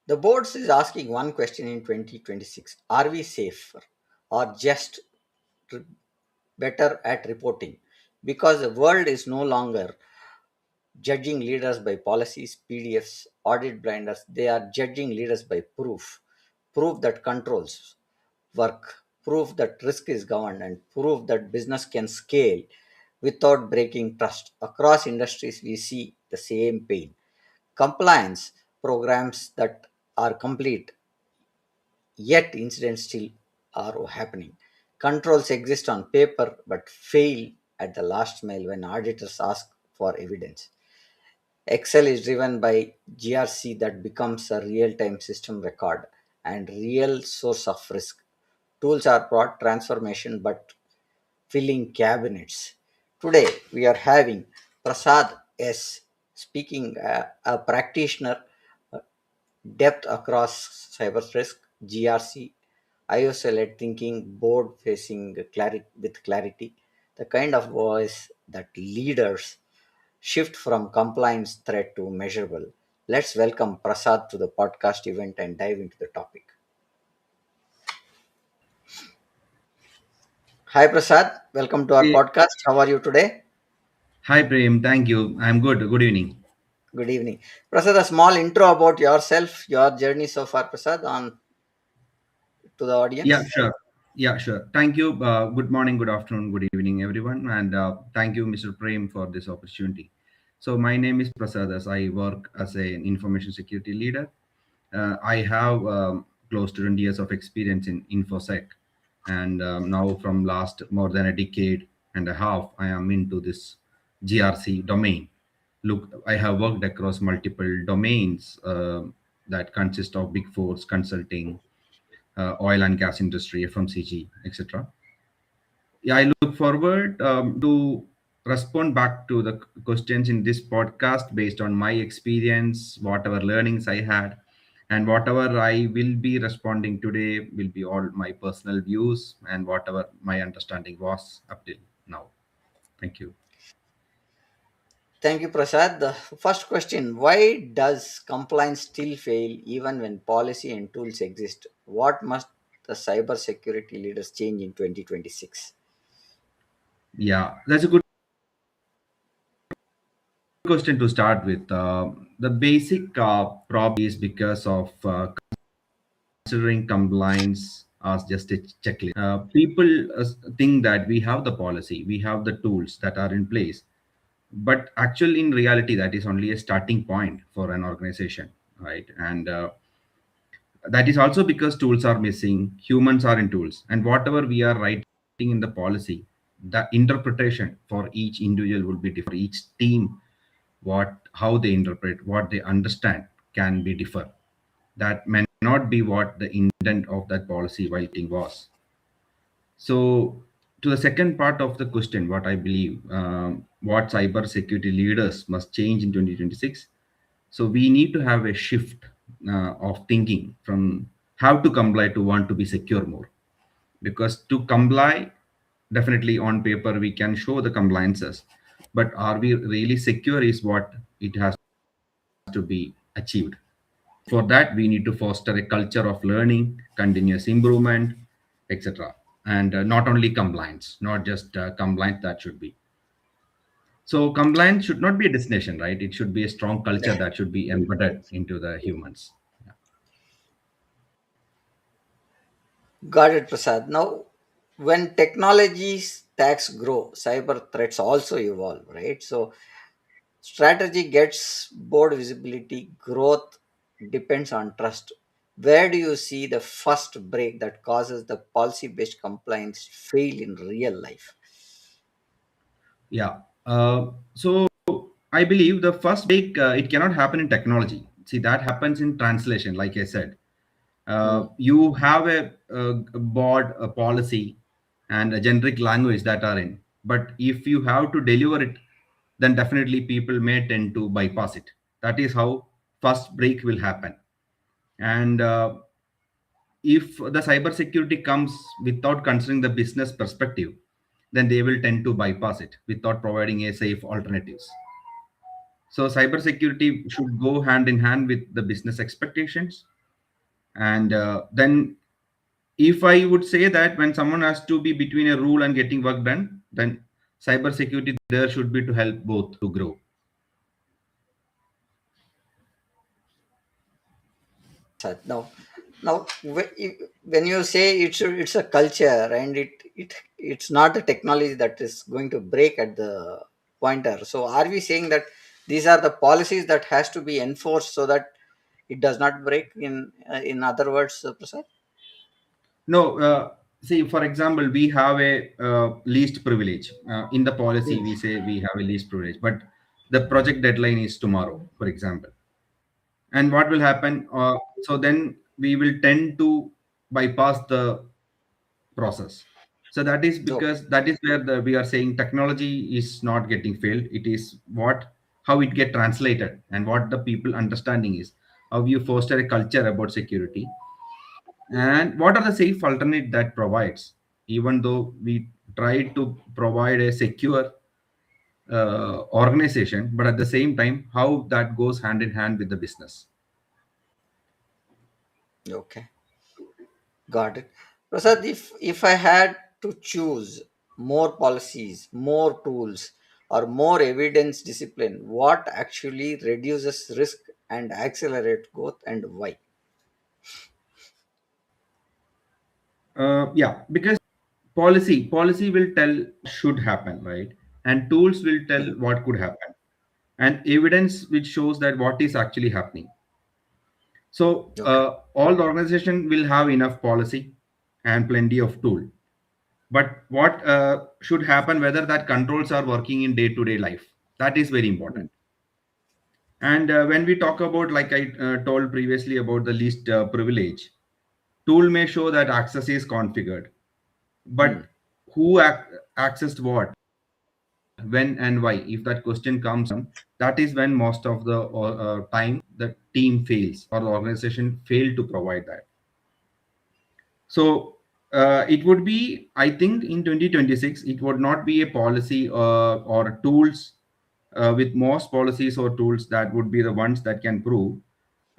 The board is asking one question in 2026: are we safer or just r- better at reporting? Because the world is no longer judging leaders by policies, PDFs, audit blinders. They are judging leaders by proof. Proof that controls work, proof that risk is governed, and proof that business can scale without breaking trust. Across industries, we see the same pain. Compliance programs that are complete, yet incidents still are happening. Controls exist on paper but fail at the last mile when auditors ask for evidence. Excel is driven by GRC that becomes a real-time system record and real source of risk. Tools are brought transformation but filling cabinets. Today we are having Prasad S. speaking, a practitioner, uh, depth across cyber risk, GRC, IOS-led thinking, board facing clarity with clarity, the kind of voice that leaders shift from compliance threat to measurable. Let's welcome Prasad to the podcast event and dive into the topic. Hi Prasad, welcome to our Hey, podcast. How are you today? hi Prem, thank you. I'm good. Good evening. Good evening. Prasad, a small intro about yourself, your journey so far, Prasad, on to the Yeah, audience. sure. Yeah, sure. Thank you. Good morning, good afternoon, good evening, everyone. And thank you, Mr. Prem, for this opportunity. So, my name is Prasad. As I work as an information security leader. I have close to 20 years of experience in InfoSec. And now, from last more than a decade and a half, I am into this GRC domain. Look, I have worked across multiple domains that consist of Big Fours, consulting, oil and gas industry, FMCG, etc. Yeah, I look forward to respond back to the questions in this podcast based on my experience, whatever learnings I had, and whatever I will be responding today will be all my personal views and whatever my understanding was up till now. Thank you. Thank you, Prasad. The first question: why does compliance still fail even when policy and tools exist? What must the cybersecurity leaders change in 2026? Yeah, that's a good question to start with. The basic problem is because of considering compliance as just a checklist. People think that we have the policy, we have the tools that are in place, but actually, in reality, that is only a starting point for an organization, right? And that is also because tools are missing, humans are in tools, and whatever we are writing in the policy, the interpretation for each individual will be different. Each team, what how they interpret, what they understand can be different. That may not be what the intent of that policy writing was. So, to the second part of the question, what I believe, what cyber security leaders must change in 2026. So, we need to have a shift of thinking from how to comply to want to be secure more. Because to comply, definitely on paper, we can show the compliances, but are we really secure is what it has to be achieved. For that, we need to foster a culture of learning, continuous improvement, etc. And not only compliance, not just compliance, that should be. So, compliance should not be a destination, right? It should be a strong culture that should be embedded into the humans. Got it, Prasad. Now, when technology stacks grow, cyber threats also evolve, right? So, strategy gets board visibility, growth depends on trust. Where do you see the first break that causes the policy based compliance fail in real life? Yeah. So, I believe the first break, it cannot happen in technology. See, that happens in translation, like I said. Hmm. You have a board, a policy, and a generic language that are in. But if you have to deliver it, then definitely people may tend to bypass it. That is how first break will happen. And if the cybersecurity comes without considering the business perspective, then they will tend to bypass it without providing a safe alternatives. So cybersecurity should go hand in hand with the business expectations. And then, if I would say that when someone has to be between a rule and getting work done, then cybersecurity there should be to help both to grow. Now, when you say it's a culture and it's not a technology that is going to break at the pointer. So are we saying that these are the policies that has to be enforced so that it does not break? In other words, Prasad. No, see, for example, we have a least privilege. In the policy, we say we have a least privilege, but the project deadline is tomorrow, for example. And what will happen? So then we will tend to bypass the process. So that is Okay. because that is where we are saying technology is not getting failed. It is what how it get translated and what the people understanding is. How you foster a culture about security, and what are the safe alternate that provides, even though we try to provide a secure organization, but at the same time how that goes hand in hand with the business. Okay. Got it. Prasad, if I had to choose more policies, more tools, or more evidence discipline, what actually reduces risk and accelerate growth, and why? Yeah, because policy will tell should happen, right? And tools will tell Hmm. what could happen, and evidence which shows that what is actually happening. So Okay. all the organization will have enough policy and plenty of tool, but what should happen, whether that controls are working in day to day life, that is very Hmm. important. And when we talk about, like I told previously about the least privilege, tool may show that access is configured, Hmm. but who accessed what, when and why, if that question comes on, that is when most of the time the team fails or the organization fail to provide that. So it would be, I think, in 2026, it would not be a policy or tools. With most policies or tools, that would be the ones that can prove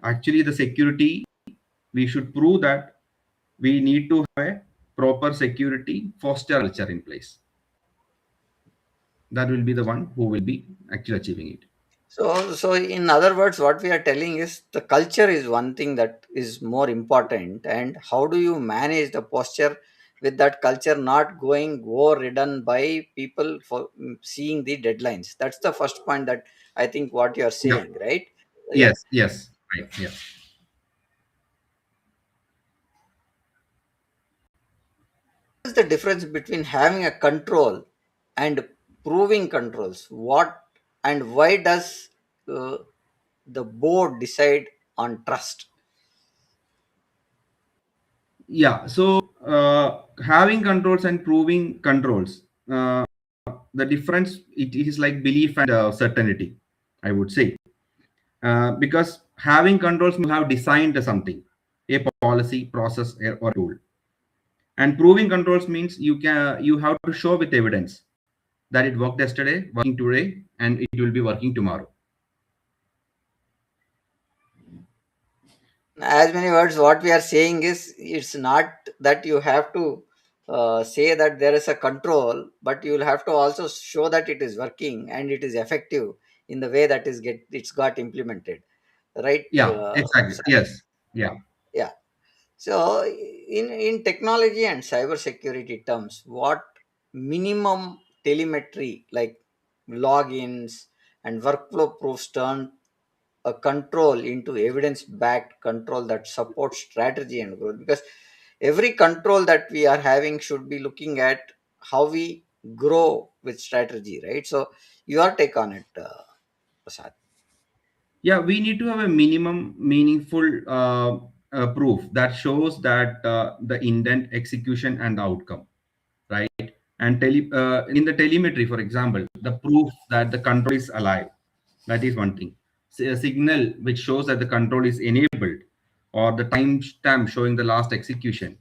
actually the security. We should prove that we need to have a proper security foster culture in place. That will be the one who will be actually achieving it. So in other words, what we are telling is the culture is one thing that is more important, and how do you manage the posture with that culture not going overridden by people for seeing the deadlines? That's the first point that I think what you are Yeah. saying, right? Yeah. Yes. Yes. Right. Yeah. What is the difference between having a control and proving controls? What and why does uh, the board decide on trust? Yeah. So having controls and proving controls, the difference, it is like belief and certainty, I would say. Because having controls, you have designed something, a policy, process, or tool. And proving controls means you have to show with evidence that it worked yesterday, working today, and it will be working tomorrow. As many words, what we are saying is it's not that you have to say that there is a control, but you will have to also show that it is working and it is effective in the way that is get it's got implemented, right? Yeah, exactly. Prasad? Yes. Yeah. Yeah. So in technology and cyber security terms, what minimum telemetry like logins and workflow proofs turn a control into evidence backed control that supports strategy and growth? Because every control that we are having should be looking at how we grow with strategy, right? So your take on it, Prasad. Yeah, we need to have a minimum meaningful proof that shows that the intent, execution, and the outcome, right? And in the telemetry, for example, the proof that the control is alive, that is one thing. A signal which shows that the control is enabled, or the timestamp showing the last execution,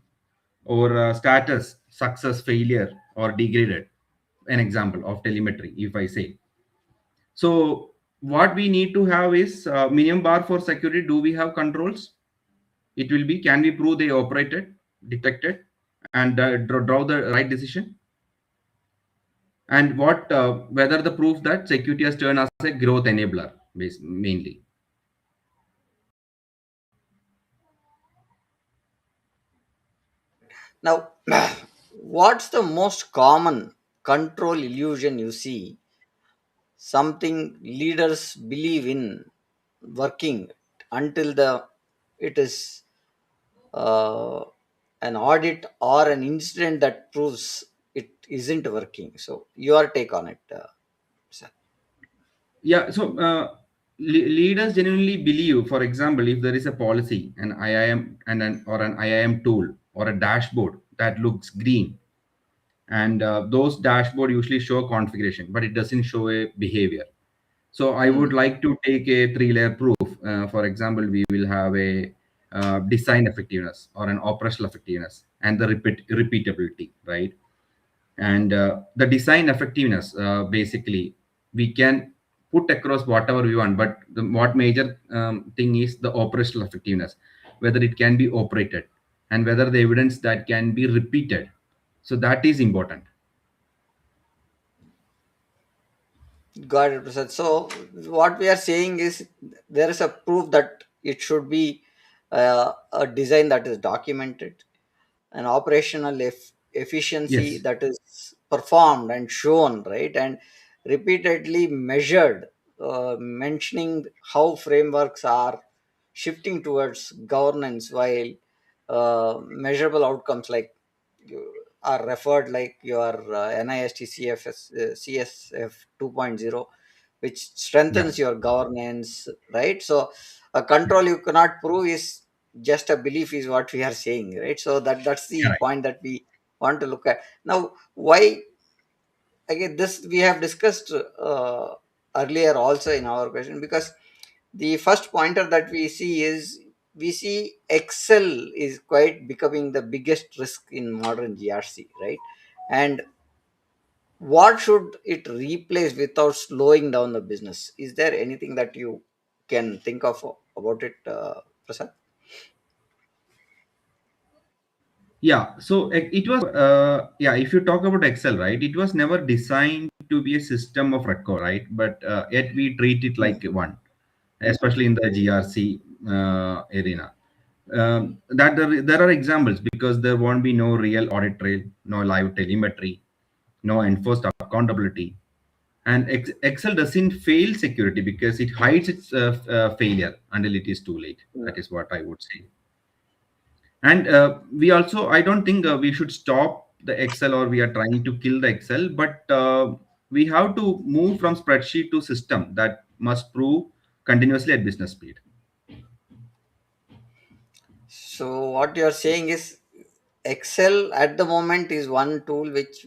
or status, success, failure, or degraded. An example of telemetry, if I say. So what we need to have is minimum bar for security. Do we have controls? It will be, can we prove they operated, detected, and draw the right decision? And what whether the proof that security has turned as a growth enabler, mainly. Now, what's the most common control illusion you see? Something leaders believe in working until the it is uh, an audit or an incident that proves it isn't working. So, your take on it, sir. Yeah, so leaders genuinely believe, for example, if there is a policy, an IIM and an or an IIM tool or a dashboard that looks green, and those dashboard usually show configuration, but it doesn't show a behavior. So I would Hmm. like to take a three-layer proof. For example, we will have a design effectiveness or an operational effectiveness and the repeatability, right? And the design effectiveness, basically we can put across whatever we want, but what major thing is the operational effectiveness, whether it can be operated and whether the evidence that can be repeated. So that is important. Got it, Prasad. So, what we are saying is there is a proof that it should be a design that is documented, an operational efficiency Yes. that is performed and shown, right, and repeatedly measured, mentioning how frameworks are shifting towards governance while measurable outcomes like are referred like your NIST CSF 2.0, which Yeah. strengthens your governance, right? So a control you cannot prove is just a belief is what we are saying, right? So that's the Correct. point that we want to look at. Now, why again this we have discussed earlier also in our question, because the first pointer that we see is we see Excel is quite becoming the biggest risk in modern GRC, right? And what should it replace without slowing down the business? Is there anything that you can think of about it, Prasad? Yeah, so it was, yeah, if you talk about Excel, right, it was never designed to be a system of record, right? But yet we treat it Hmm. like one, especially in the GRC arena. That there are examples because there won't be no real audit trail, no live telemetry, no enforced accountability. And Excel doesn't fail security because it hides its failure until it is too late. That is what I would say. And we also, I don't think we should stop the Excel or we are trying to kill the Excel, but we have to move from spreadsheet to system that must prove continuously at business speed. So what you are saying is Excel at the moment is one tool which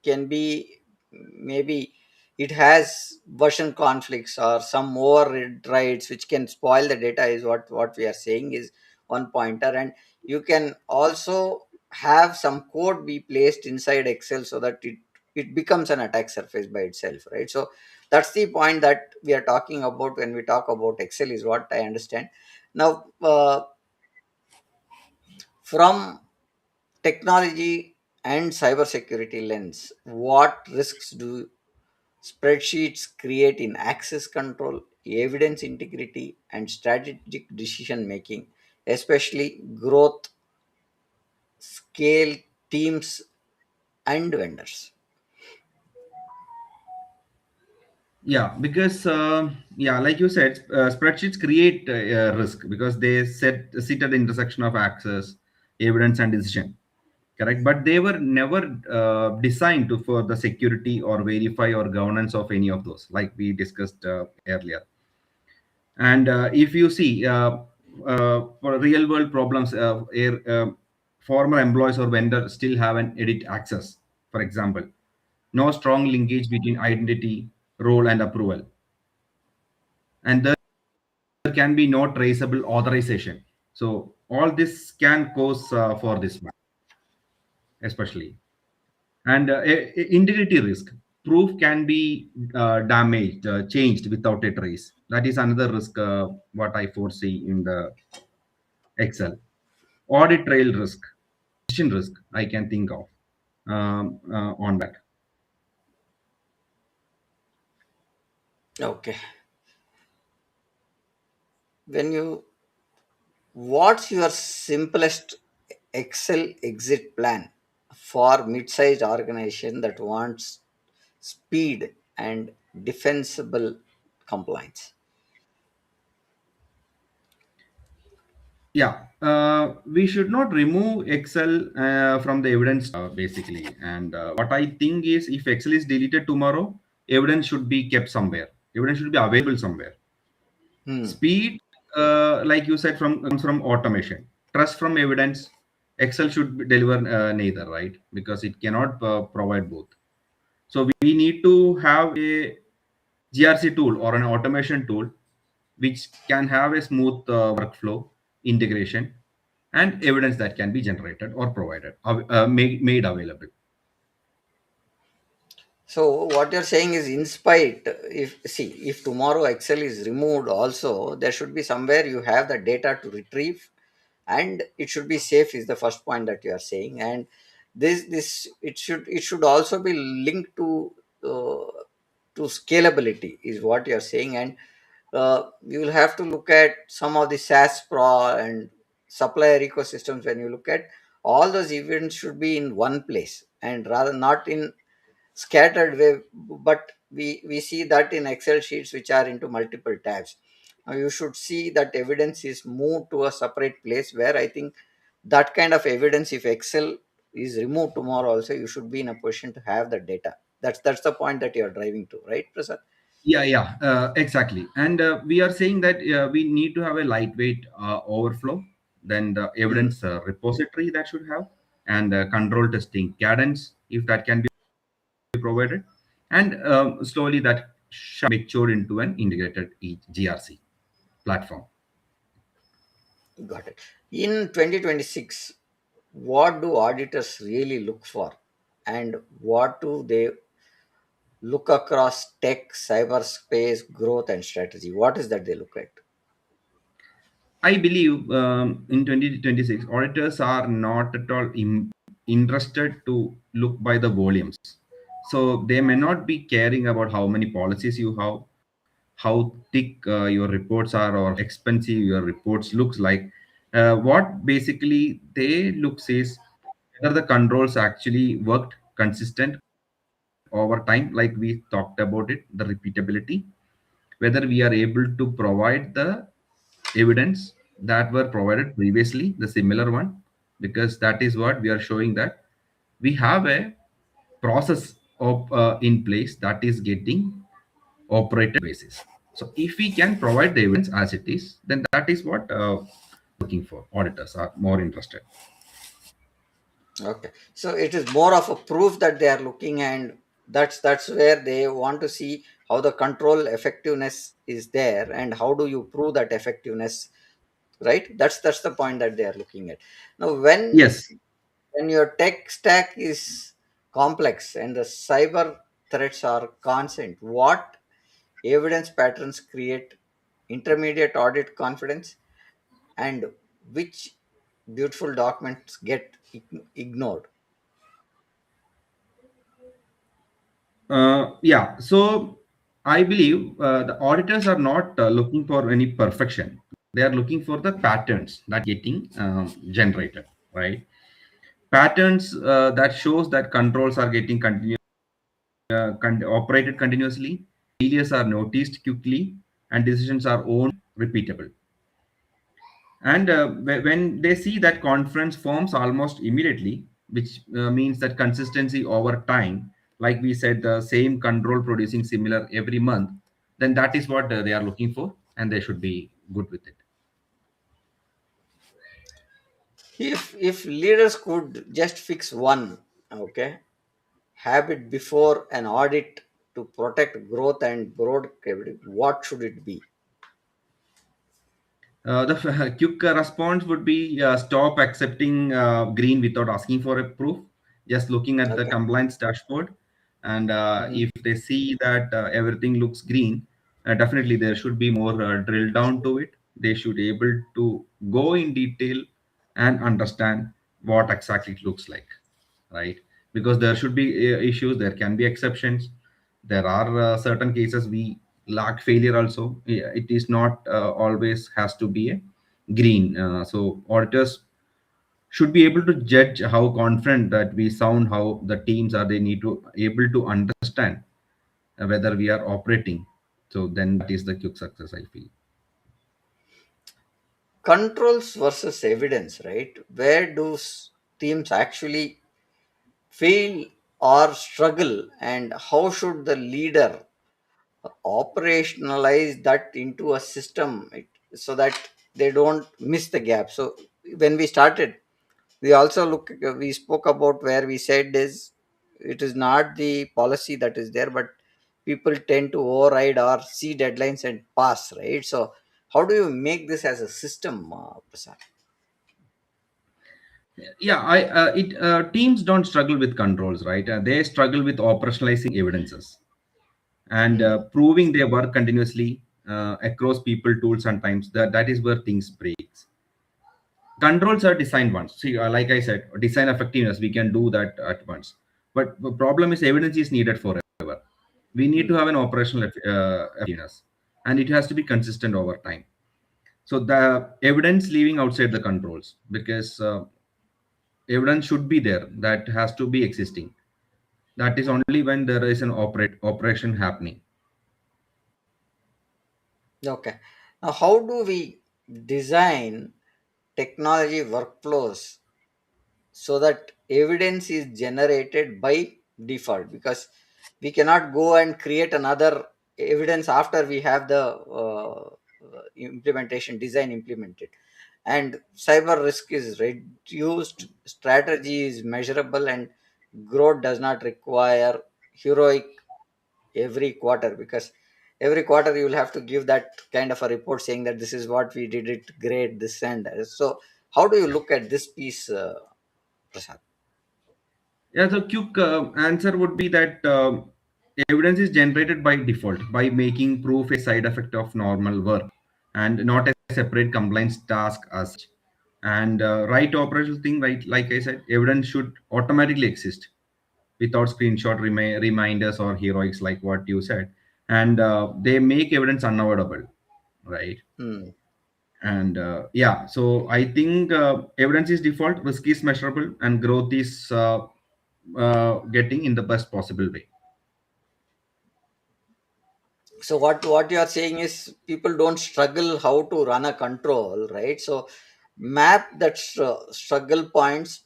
can be, maybe it has version conflicts or some overrides which can spoil the data, is what we are saying is one pointer. And you can also have some code be placed inside Excel so that it becomes an attack surface by itself, right? So that's the point that we are talking about when we talk about Excel, is what I understand. Now, from technology and cybersecurity lens, what risks do spreadsheets create in access control, evidence integrity, and strategic decision making, especially growth, scale, teams, and vendors? Yeah, because yeah, like you said, spreadsheets create risk because they sit at the intersection of access, evidence, and decision. Correct, but they were never designed to for the security or verify or governance of any of those, like we discussed earlier. And if you see for real world problems, former employees or vendor still have an edit access, for example, no strong linkage between identity, role, and approval, and there can be no traceable authorization. So all this can cause for this one, especially. And integrity risk, proof can be damaged, changed without a trace. That is another risk what I foresee in the Excel. Audit trail risk, decision risk, I can think of on that. Okay. When you What's your simplest Excel exit plan for mid-sized organization that wants speed and defensible compliance? Yeah, we should not remove Excel from the evidence basically. And what I think is, if Excel is deleted tomorrow, evidence should be kept somewhere. Evidence should be available somewhere. Hmm. Speed, like you said, from comes from automation. Trust from evidence. Excel should deliver neither, right? Because it cannot provide both. So we need to have a GRC tool or an automation tool which can have a smooth workflow, integration, and evidence that can be generated or provided, made available. So what you're saying is, in spite, if tomorrow Excel is removed, also there should be somewhere you have the data to retrieve, and it should be safe. Is the first point that you are saying, and this it should also be linked to scalability, is what you are saying, and you will have to look at some of the SaaS Pro and supplier ecosystems. When you look at all those events, should be in one place and rather not in scattered way, but we see that in Excel sheets which are into multiple tabs. Now you should see that evidence is moved to a separate place, where I think that kind of evidence, if Excel is removed tomorrow also, you should be in a position to have the data. That's the point that you are driving to, right, Prasad? Yeah, yeah, exactly. And we are saying that we need to have a lightweight overflow, then the Hmm. evidence repository that should have, and control testing cadence, if that can be provided, and slowly that shall mature into an integrated GRC platform. Got it. In 2026, what do auditors really look for, and what do they look across tech, cyberspace, growth, and strategy? What is that they look at? I believe in 2026, auditors are not at all interested to look by the volumes. So they may not be caring about how many policies you have, how thick your reports are, or expensive your reports looks like. What basically they looks is whether the controls actually worked consistent over time, like we talked about it, the repeatability, whether we are able to provide the evidence that were provided previously, the similar one, because that is what we are showing, that we have a process of in place that is getting operated basis. So if we can provide the evidence as it is, then that is what looking for. Auditors are more interested. Okay, so it is more of a proof that they are looking, and that's where they want to see how the control effectiveness is there, and how do you prove that effectiveness, right? That's the point that they are looking at. Now, Yes. when your tech stack is complex and the cyber threats are constant, what evidence patterns create intermediate audit confidence, and which beautiful documents get ignored? Yeah. So I believe the auditors are not looking for any perfection. They are looking for the patterns that getting generated, right? Patterns that shows that controls are getting operated continuously, failures are noticed quickly, and decisions are owned repeatable. And when they see that confidence forms almost immediately, which means that consistency over time, like we said, the same control producing similar every month, then that is what they are looking for, and they should be good with it. If leaders could just fix one, okay, habit before an audit to protect growth and broad credibility, what should it be? The quick response would be stop accepting green without asking for a proof, just looking at the Okay. compliance dashboard. And Mhm. if they see that everything looks green, definitely there should be more drill down to it. they should able to go in detail and understand what exactly it looks like, right? Because there should be issues, there can be exceptions, there are certain cases we lack failure also. Yeah, it is not always has to be a green. So auditors should be able to judge how confident that we sound, how the teams are, they need to able to understand whether we are operating. So then that is the quick success, I feel. Controls versus evidence, right? Where do teams actually fail or struggle, and how should the leader operationalize that into a system, so that they don't miss the gap? So when we started, we also we spoke about where we said is it is not the policy that is there, but people tend to override or see deadlines and pass, right? So how do you make this as a system, Prasad? Yeah, I it teams don't struggle with controls, right? They struggle with operationalizing evidences and Hmm. proving their work continuously across people, tools, and times. That is where things breaks. Controls are designed once. See, like I said, design effectiveness, we can do that at once. But the problem is evidence is needed forever. We need to Hmm. have an operational effectiveness, and it has to be consistent over time. So the evidence leaving outside the controls, because evidence should be there, that has to be existing. That is only when there is an operation happening. Okay. Now, how do we design technology workflows so that evidence is generated by default? Because we cannot go and create another evidence after we have the implementation design implemented. And cyber risk is reduced, strategy is measurable, and growth does not require heroic every quarter, because every quarter you will have to give that kind of a report saying that this is what we did it great, this and that. So how do you look at this piece, Prasad? Yeah, the quick answer would be that evidence is generated by default by making proof a side effect of normal work and not a separate compliance task as such. And right operational thing, right? Like I said, evidence should automatically exist without screenshot reminders or heroics, like what you said. And they make evidence unavoidable, right? Hmm. And yeah, so I think evidence is default, risk is measurable, and growth is getting in the best possible way. So what you are saying is people don't struggle how to run a control, right? So map that struggle points.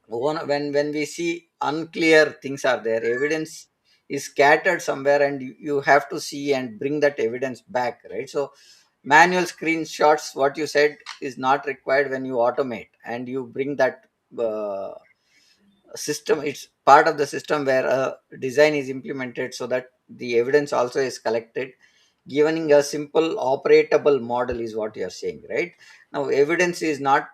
When we see unclear things are there, evidence is scattered somewhere, and you have to see and bring that evidence back, right? So manual screenshots, what you said, is not required when you automate and you bring that uh, system. It's part of the system where a design is implemented so that the evidence also is collected, giving a simple operatable model is what you are saying, right? Now evidence is not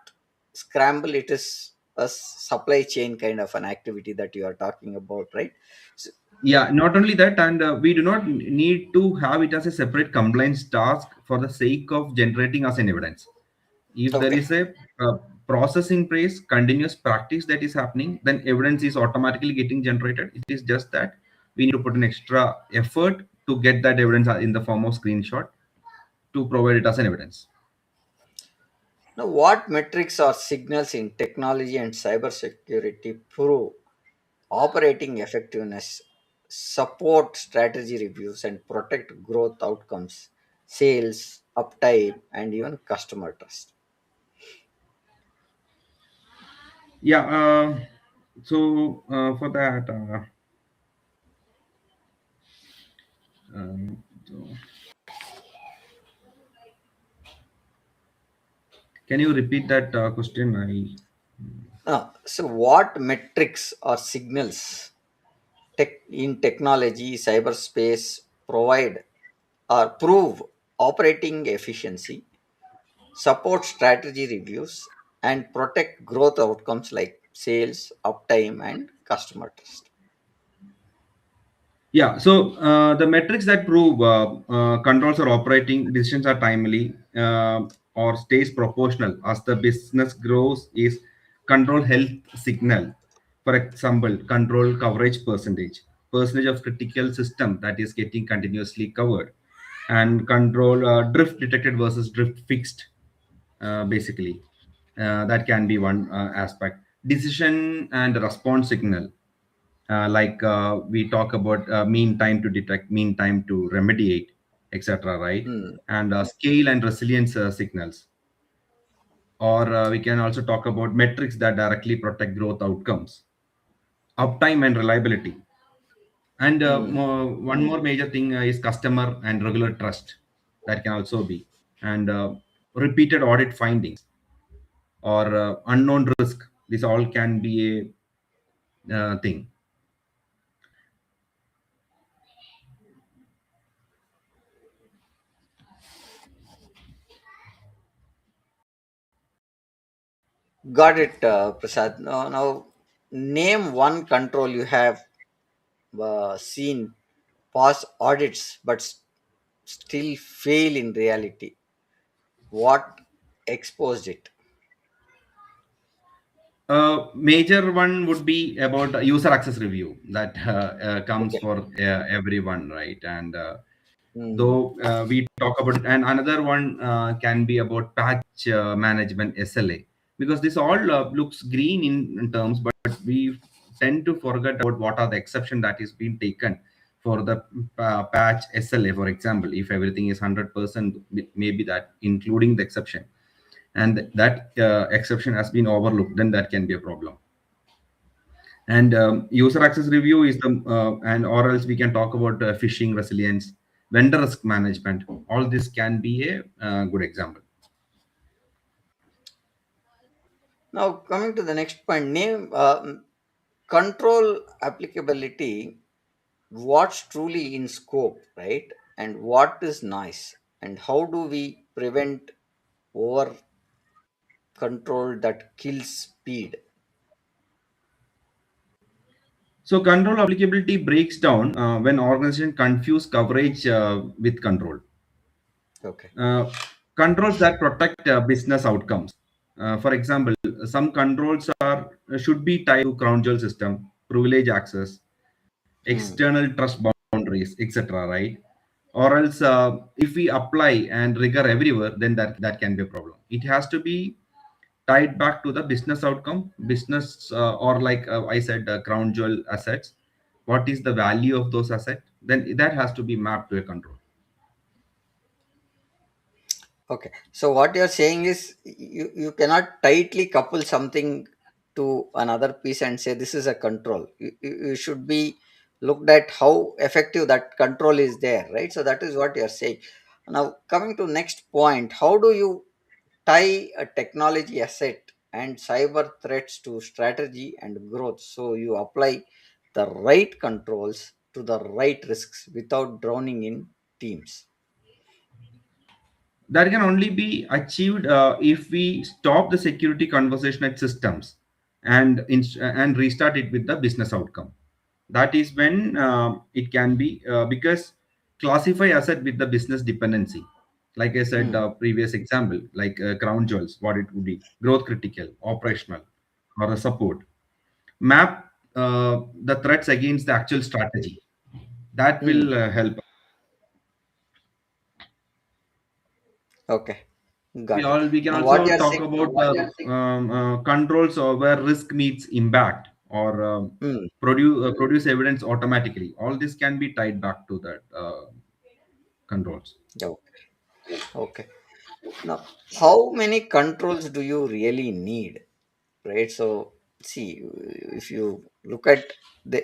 scramble, it is a supply chain kind of an activity that you are talking about, right? So, Yeah, not only that, and we do not need to have it as a separate compliance task for the sake of generating as an evidence. If there okay. is a process in place, continuous practice that is happening, then evidence is automatically getting generated. It is just that we need to put an extra effort to get that evidence in the form of screenshot to provide it as an evidence. Now what metrics or signals in technology and cybersecurity prove operating effectiveness, support strategy reviews, and protect growth outcomes, sales, uptime, and even customer trust? Yeah, for that, so can you repeat that question? So, what metrics or signals in technology, cyberspace provide or prove operating efficiency, support strategy reviews, and protect growth outcomes like sales, uptime, and customer trust? Yeah, so the metrics that prove controls are operating, decisions are timely, or stays proportional as the business grows is control health signal. For example, control coverage percentage, percentage of critical system that is getting continuously covered, and control drift detected versus drift fixed, basically. That can be one aspect. Decision and response signal, like we talk about mean time to detect, mean time to remediate, etc., right? Hmm. And scale and resilience signals, or we can also talk about metrics that directly protect growth outcomes, uptime and reliability. And Hmm. one more major thing is customer and regular trust, that can also be. And repeated audit findings, or unknown risk, this all can be a thing. Got it, Prasad. Now, name one control you have seen pass audits but still fail in reality. What exposed it? Major one would be about user access review that comes Okay. for everyone, right? And Hmm. though we talk about, and another one can be about patch management, SLA, because this all looks green in terms, but we tend to forget about what are the exception that is being taken for the patch SLA. For example, if everything is 100%, maybe that including the exception, and that exception has been overlooked, then that can be a problem. And user access review is the and or else we can talk about phishing resilience, vendor risk management. All this can be a good example. Now, coming to the next point, name control applicability. What's truly in scope, right? And what is nice? And how do we prevent over control that kills speed? So control applicability breaks down when organization confuse coverage with control. Okay. uh, Controls that protect business outcomes. For example, some controls are should be tied to crown jewel system, privilege access, Hmm. external trust boundaries, etc., right? Or else, if we apply and rigor everywhere, then that can be a problem. It has to be tied back to the business outcome, business, or like I said, crown jewel assets. What is the value of those assets? Then that has to be mapped to a control. Okay. So what you're saying is you cannot tightly couple something to another piece and say this is a control. You should be looked at how effective that control is there, right? So that is what you're saying. Now coming to next point, how do you tie a technology asset and cyber threats to strategy and growth so you apply the right controls to the right risks without drowning in teams? That can only be achieved if we stop the security conversation at systems and and restart it with the business outcome. That is when it can be, because classify asset with the business dependency. Like I said, Hmm. previous example, like crown jewels, what it would be: growth critical, operational, or a support. Map the threats against the actual strategy. That Hmm. will help. Okay. Got it. We can Now, what also you're talk saying, about controls or where risk meets impact, or hmm, produce evidence automatically. All this can be tied back to that controls. yeah, okay. Now, how many controls do you really need, right? So, see, if you look at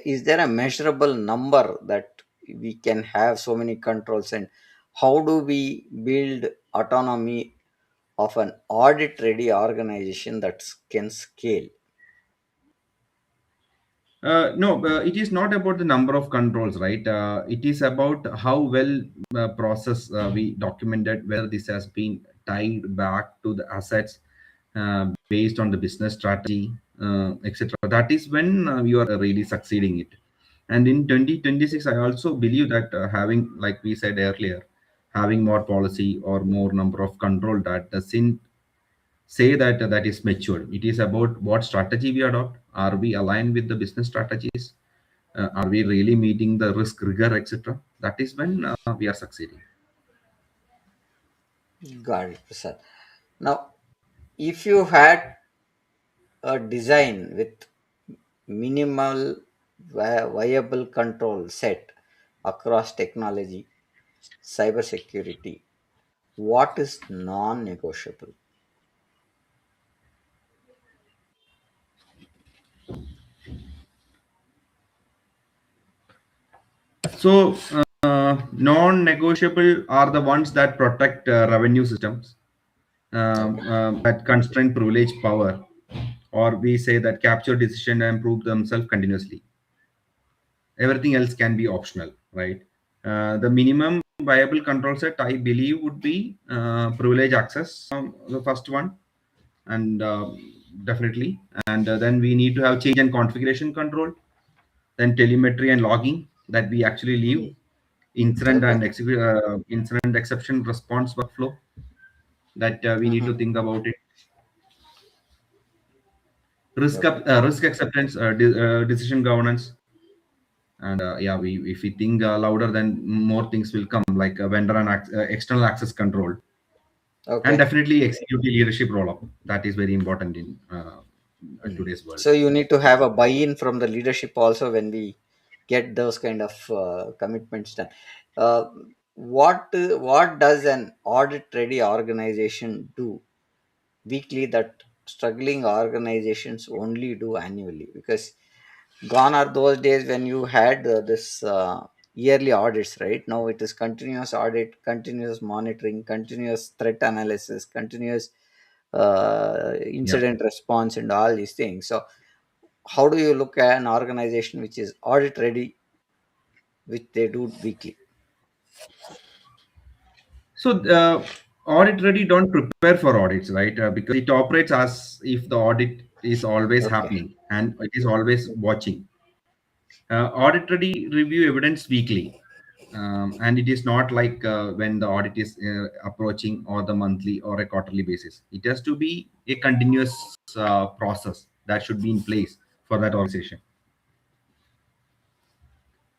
is there a measurable number that we can have so many controls, and how do we build autonomy of an audit-ready organization that can scale? No, it is not about the number of controls, right? It is about how well process we documented, whether this has been tied back to the assets based on the business strategy, etc. That is when you are really succeeding it. And in 2026, I also believe that having, like we said earlier, having more policy or more number of control, that doesn't say that that is mature. It is about what strategy we adopt. Are we aligned with the business strategies? Are we really meeting the risk rigor, etc.? That is when we are succeeding. Got it, Prasad. Now, if you had a design with minimal viable control set across technology, cybersecurity, what is non-negotiable? So, non-negotiable are the ones that protect revenue systems, Okay. that constrain privilege power, or we say that capture decision and prove themselves continuously. Everything else can be optional, right? The minimum viable control set, I believe, would be privilege access, the first one, and definitely. And then we need to have change and configuration control, then telemetry and logging that we actually leave, Okay. incident exception response workflow that we need to Mm-hmm. think about it. Okay. Risk acceptance, decision governance, and yeah, we if we think louder, then more things will come, like vendor and external access control, and Okay. definitely executive leadership roll up. That is very important in Mm. today's world. So you need to have a buy-in from the leadership also when we get those kind of commitments done. Uh, what does an audit-ready organization do weekly that struggling organizations only do annually? Because gone are those days when you had this yearly audits, right? Now it is continuous audit, continuous monitoring, continuous threat analysis, continuous Yeah. incident response, and all these things. So how do you look at an organization which is audit ready, which they do weekly? So audit ready don't prepare for audits, right? Because it operates as if the audit is always Okay. happening and it is always watching. Audit ready review evidence weekly, and it is not like when the audit is approaching, or the monthly or a quarterly basis. It has to be a continuous process that should be in place for that organization,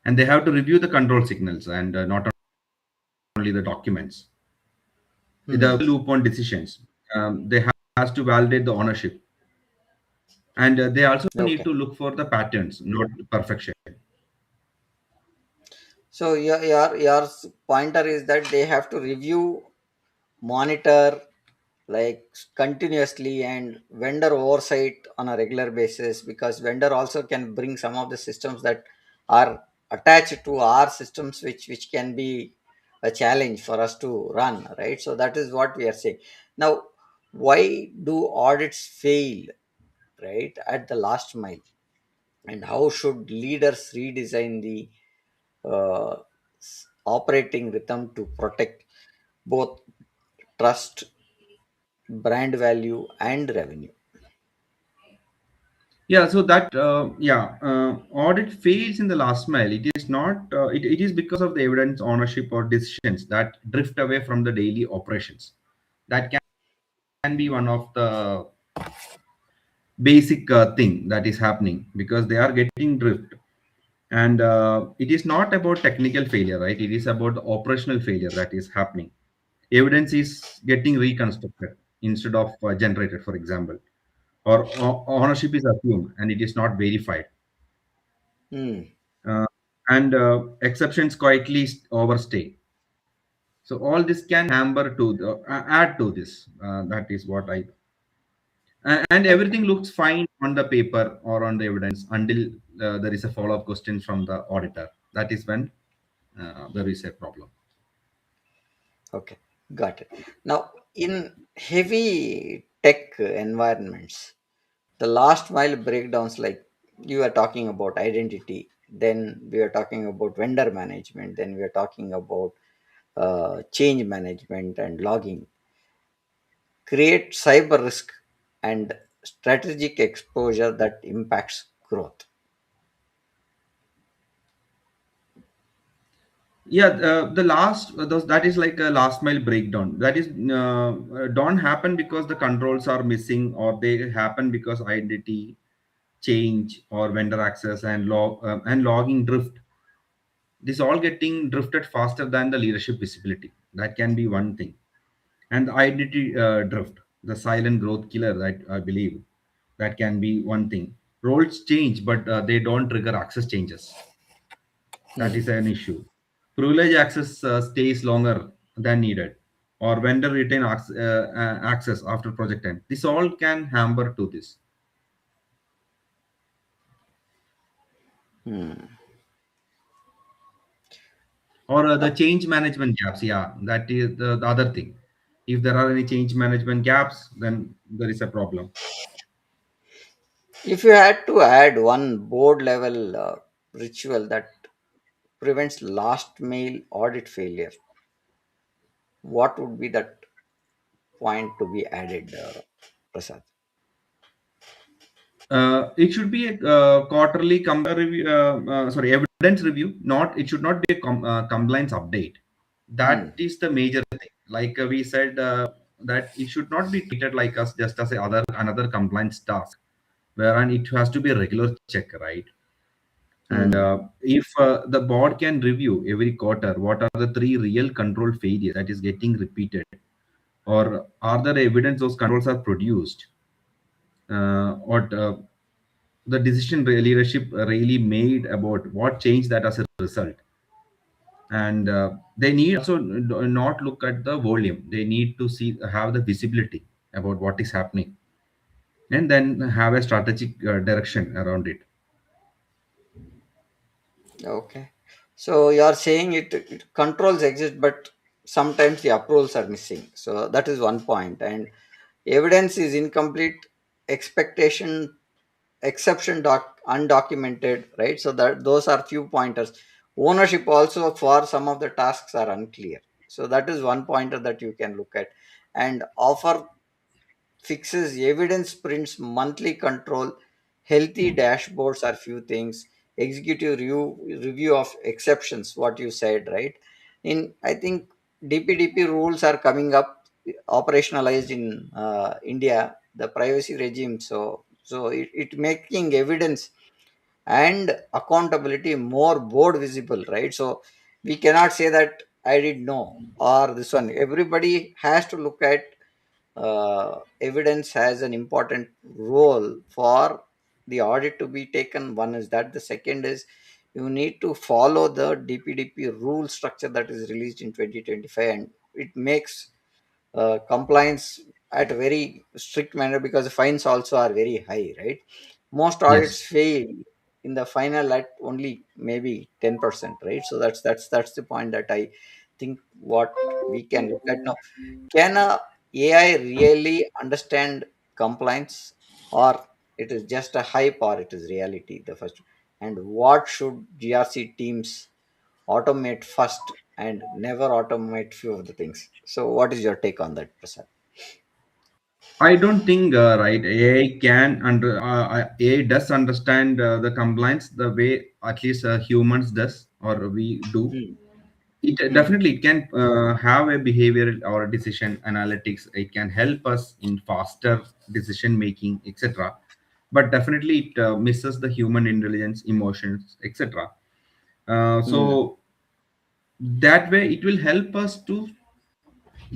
and they have to review the control signals, and not only the documents. The Hmm. loop on decisions. They has to validate the ownership, and they also need Okay. to look for the patterns, not perfection. So your pointer is that they have to review, monitor, like continuously, and vendor oversight on a regular basis, because vendor also can bring some of the systems that are attached to our systems, which can be a challenge for us to run, right? So that is what we are saying. Now, why do audits fail, right, at the last mile, and how should leaders redesign the uh, operating rhythm to protect both trust, brand value, and revenue? Yeah, so that audit fails in the last mile. It is not. It is because of the evidence, ownership, or decisions that drift away from the daily operations. That can be one of the basic thing that is happening, because they are getting drift, and it is not about technical failure, right? It is about the operational failure that is happening. Evidence is getting reconstructed instead of generated, for example, or ownership is assumed and it is not verified, Hmm. uh, and exceptions quietly overstay. So all this can hamper to add to this. That is what I. And Okay. everything looks fine on the paper or on the evidence until there is a follow-up question from the auditor. That is when there is a problem. Okay. Got it. Now, in heavy tech environments, the last mile breakdowns, like you are talking about identity, then we are talking about vendor management, then we are talking about change management and logging, create cyber risk and strategic exposure that impacts growth. Yeah, the last those that is like a last mile breakdown. That is don't happen because the controls are missing, or they happen because identity change or vendor access and logging drift. This all getting drifted faster than the leadership visibility. That can be one thing. And the identity drift, the silent growth killer, that I believe, that can be one thing. Roles change, but they don't trigger access changes. That is Hmm. an issue. Privilege access stays longer than needed, or vendor retain access after project end. This all can hamper to this, Hmm. or the Now, change management gaps. Yeah, that is the other thing. If there are any change management gaps, then there is a problem. if you had to add one board level ritual that prevents last mail audit failure, what would be that point to be added, Prasad? It should be a quarterly review. Sorry, evidence review. Not it should not be a compliance update. Hmm. That is the major thing. Like we said, that it should not be treated like us just as a other another compliance task, wherein it has to be a regular check, right? And Hmm. if the board can review every quarter, what are the three real control failures that is getting repeated, or are there evidence those controls are produced, or the leadership really made about what changed that as a result. And they need also not look at the volume, they need to see have the visibility about what is happening, and then have a strategic direction around it. Okay. So you are saying it controls exist, but sometimes the approvals are missing. So that is one point. And evidence is incomplete, expectation, exception undocumented, right? So that those are few pointers. Ownership also for some of the tasks are unclear. So that is one pointer that you can look at. And offer fixes, evidence sprints, monthly control, healthy dashboards are few things. Executive review of exceptions, what you said, right? In I think DPDP rules are coming up, operationalized in India, the privacy regime. So it making evidence and accountability more board visible, right? So we cannot say that I did no or this one. Everybody has to look at evidence has an important role for the audit to be taken. One is that. The second is you need to follow the DPDP rule structure that is released in 2025, and it makes compliance at a very strict manner because the fines also are very high, right? Most Yes, audits fail in the final at only maybe 10%, right? So that's the point that I think what we can look at now. Can a AI really understand compliance, or it is just a hype, or it is reality? The first, and what should GRC teams automate first and never automate few of the things? So, what is your take on that, Prasad? I don't think right AI can under AI does understand the compliance the way at least humans does, or we do. Hmm. It Hmm. definitely it can have a behavioral or decision analytics. It can help us in faster decision making, etc. But definitely it misses the human intelligence, emotions, etc. So Hmm. that way it will help us to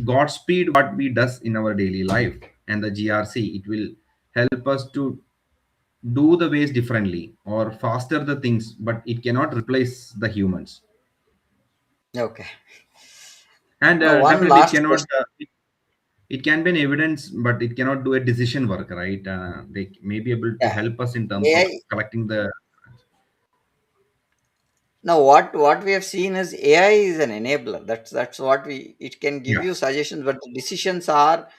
godspeed what we does in our daily life. And the GRC, it will help us to do the ways differently or faster the things, but it cannot replace the humans. Okay. And Now, one definitely it last cannot question. it can be an evidence, but it cannot do a decision work, right? They may be able to Yeah. help us in terms of AI. collecting the. Now, what we have seen is AI is an enabler. That's what we. It can give Yeah, you suggestions, but the decisions are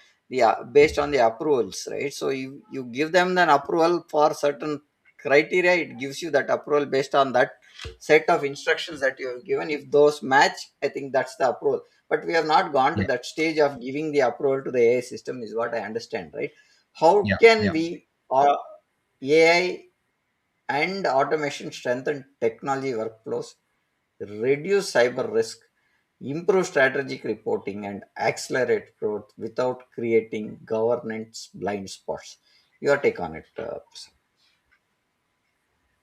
based on the approvals, right? So you give them an approval for certain criteria. It gives you that approval based on that set of instructions that you have given. If those match, I think that's the approval. But we have not gone to yeah, that stage of giving the approval to the AI system, is what I understand, right? How yeah, can yeah. we AI and automation strengthen technology workflows reduce cyber risk, improve strategic reporting, and accelerate growth without creating governance blind spots. Your take on it, Prasad.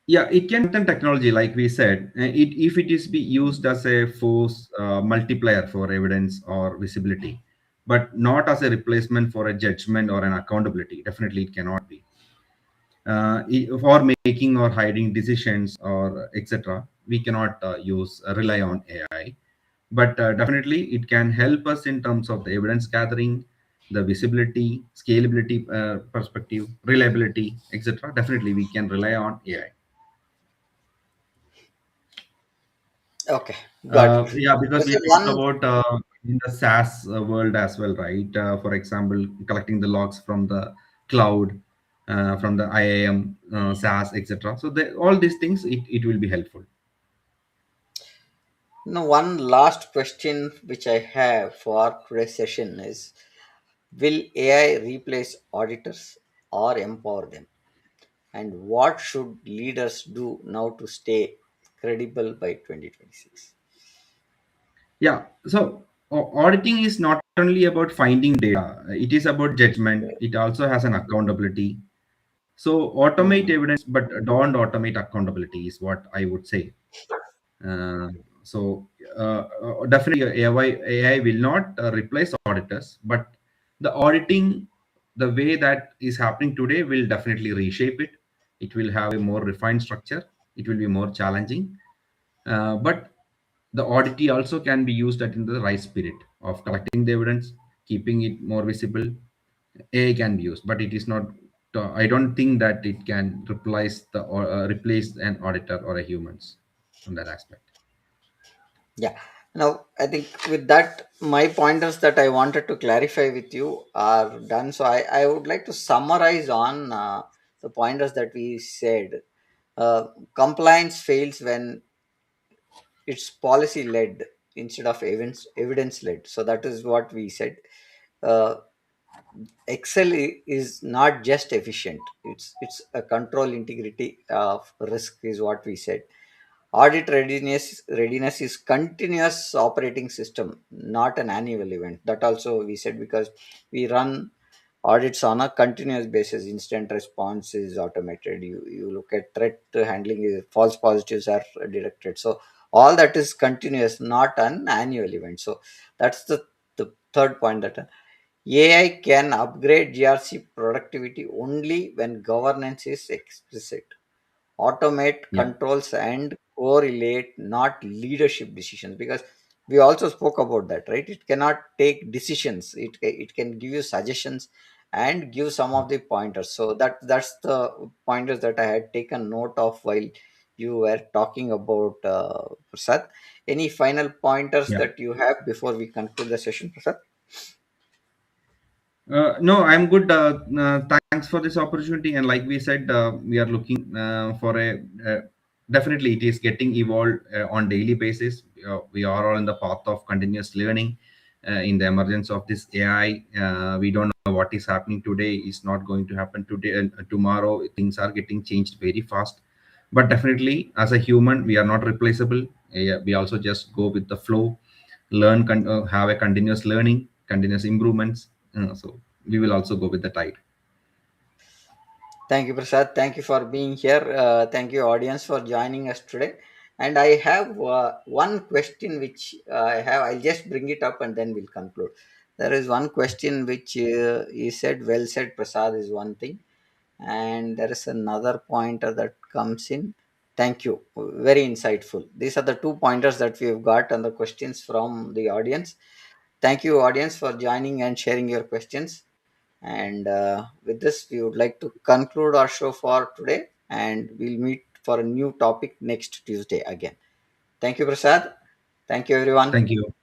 Yeah, it can strengthen technology, like we said. If it is be used as a force multiplier for evidence or visibility, but not as a replacement for a judgment or an accountability. Definitely, it cannot be. For making or hiding decisions or etc. We cannot use rely on AI, but definitely it can help us in terms of the evidence gathering, the visibility, scalability perspective, reliability, etc. Definitely, we can rely on AI. Okay, got it. Yeah, because we Prasad, talked one about in the SaaS world as well, right? For example, collecting the logs from the cloud, from the IAM, SaaS, etc. So all these things, it will be helpful. no, one last question which I have for today's session is: will AI replace auditors or empower them? And what should leaders do now to stay credible by 2026? Yeah. So auditing is not only about finding data; it is about judgment. It also has an accountability. So automate Mhm. evidence, but don't automate accountability is what I would say. Uh, so definitely AI will not replace auditors, but the auditing, the way that is happening today, will definitely reshape it. It will have a more refined structure. It will be more challenging, but the audit also can be used in the right spirit of collecting the evidence, keeping it more visible. AI can be used, but it is not. I don't think that it can replace the or replace an auditor or a humans on that aspect. Yeah. Now, I think with that, my pointers that I wanted to clarify with you are done. So, I would like to summarize on the pointers that we said. Compliance fails when it's policy led instead of evidence led. So, that is what we said. Uh, Excel is not just efficient; it's a control integrity of risk is what we said. Audit readiness is continuous operating system, not an annual event. That also we said because we run audits on a continuous basis. Instant response is automated. You look at threat handling, false positives are detected. So all that is continuous, not an annual event. So that's the third point that AI can upgrade GRC productivity only when governance is explicit. Automate Yeah. controls and correlate, not leadership decisions. Because we also spoke about that, right? It cannot take decisions. It can give you suggestions and give some of the pointers. So that's the pointers that I had taken note of while you were talking about Prasad. Any final pointers Yeah. that you have before we conclude the session, Prasad? No, I'm good. Thanks for this opportunity. And like we said, we are looking for a definitely it is getting evolved on daily basis. We are all in the path of continuous learning. In the emergence of this AI, we don't know what is happening today is not going to happen today and tomorrow. Things are getting changed very fast. But definitely, as a human, we are not replaceable. We also just go with the flow, have a continuous learning, continuous improvements. So we will also go with the tide. Thank you, Prasad. Thank you for being here. Thank you, audience, for joining us today. And I have one question which I have. I'll just bring it up and then we'll conclude. There is one question which he said, well said, Prasad is one thing. And there is another pointer that comes in. Thank you. Very insightful. These are the two pointers that we have got on the questions from the audience. Thank you, audience, for joining and sharing your questions. And with this, we would like to conclude our show for today, and we'll meet for a new topic next Tuesday again. Thank you, Prasad. Thank you, everyone. Thank you.